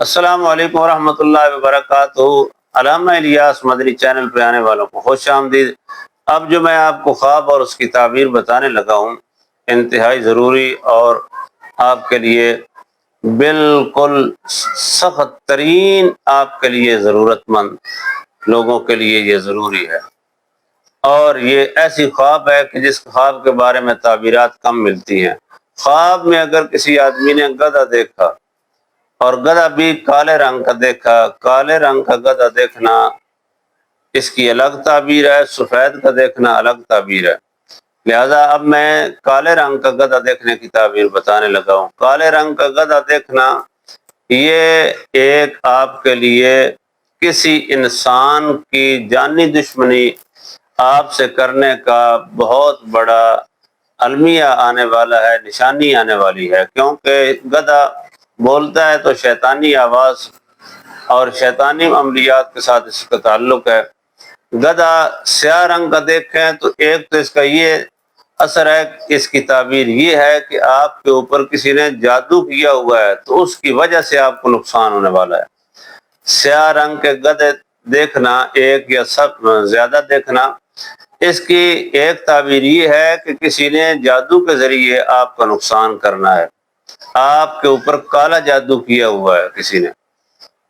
السلام علیکم ورحمۃ اللہ وبرکاتہ۔ علامہ الیاس مدنی چینل پہ آنے والوں کو خوش آمدید۔ اب جو میں آپ کو خواب اور اس کی تعبیر بتانے لگا ہوں، انتہائی ضروری اور آپ کے لیے بالکل سخت ترین، آپ کے لیے ضرورت مند لوگوں کے لیے یہ ضروری ہے۔ اور یہ ایسی خواب ہے کہ جس خواب کے بارے میں تعبیرات کم ملتی ہیں۔ خواب میں اگر کسی آدمی نے گدھا دیکھا اور گدھا بھی کالے رنگ کا دیکھا، کالے رنگ کا گدھا دیکھنا اس کی الگ تعبیر ہے، سفید کا دیکھنا الگ تعبیر ہے۔ لہذا اب میں کالے رنگ کا گدھا دیکھنے کی تعبیر بتانے لگا ہوں۔ کالے رنگ کا گدھا دیکھنا یہ ایک آپ کے لیے کسی انسان کی جانی دشمنی آپ سے کرنے کا بہت بڑا المیہ آنے والا ہے، نشانی آنے والی ہے، کیونکہ گدھا بولتا ہے تو شیطانی آواز اور شیطانی عملیات کے ساتھ اس کا تعلق ہے۔ گدھا سیاہ رنگ کا دیکھیں تو ایک تو اس کا یہ اثر ہے، اس کی تعبیر یہ ہے کہ آپ کے اوپر کسی نے جادو کیا ہوا ہے، تو اس کی وجہ سے آپ کو نقصان ہونے والا ہے۔ سیاہ رنگ کے گدھے دیکھنا، ایک یا سب زیادہ دیکھنا، اس کی ایک تعبیر یہ ہے کہ کسی نے جادو کے ذریعے آپ کا نقصان کرنا ہے، آپ کے اوپر کالا جادو کیا ہوا ہے کسی نے،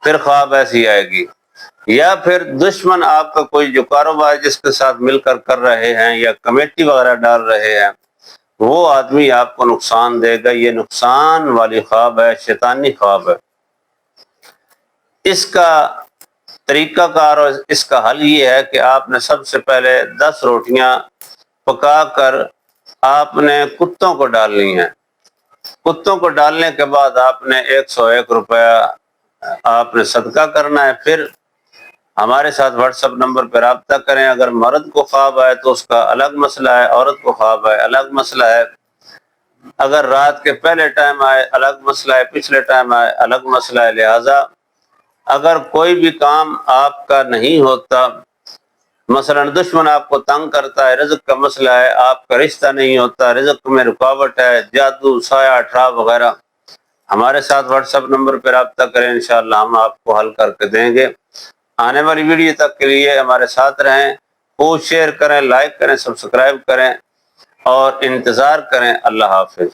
پھر خواب ایسی آئے گی۔ یا پھر دشمن آپ کا کوئی جو کاروبار جس کے ساتھ مل کر رہے ہیں یا کمیٹی وغیرہ ڈال رہے ہیں، وہ آدمی آپ کو نقصان دے گا۔ یہ نقصان والی خواب ہے، شیطانی خواب ہے۔ اس کا طریقہ کار اور اس کا حل یہ ہے کہ آپ نے سب سے پہلے 10 روٹیاں پکا کر آپ نے کتوں کو ڈالنی ہیں۔ کتوں کو ڈالنے کے بعد آپ نے 101 روپیہ آپ نے صدقہ کرنا ہے۔ پھر ہمارے ساتھ واٹس ایپ نمبر پہ رابطہ کریں۔ اگر مرد کو خواب آئے تو اس کا الگ مسئلہ ہے، عورت کو خواب آئے الگ مسئلہ ہے، اگر رات کے پہلے ٹائم آئے الگ مسئلہ ہے، پچھلے ٹائم آئے الگ مسئلہ ہے۔ لہٰذا اگر کوئی بھی کام آپ کا نہیں ہوتا، مثلا دشمن آپ کو تنگ کرتا ہے، رزق کا مسئلہ ہے، آپ کا رشتہ نہیں ہوتا، رزق میں رکاوٹ ہے، جادو، سایہ، اٹھراف وغیرہ، ہمارے ساتھ واٹس ایپ نمبر پہ رابطہ کریں، انشاءاللہ ہم آپ کو حل کر کے دیں گے۔ آنے والی ویڈیو تک کے لیے ہمارے ساتھ رہیں، پوسٹ شیئر کریں، لائک کریں، سبسکرائب کریں اور انتظار کریں۔ اللہ حافظ۔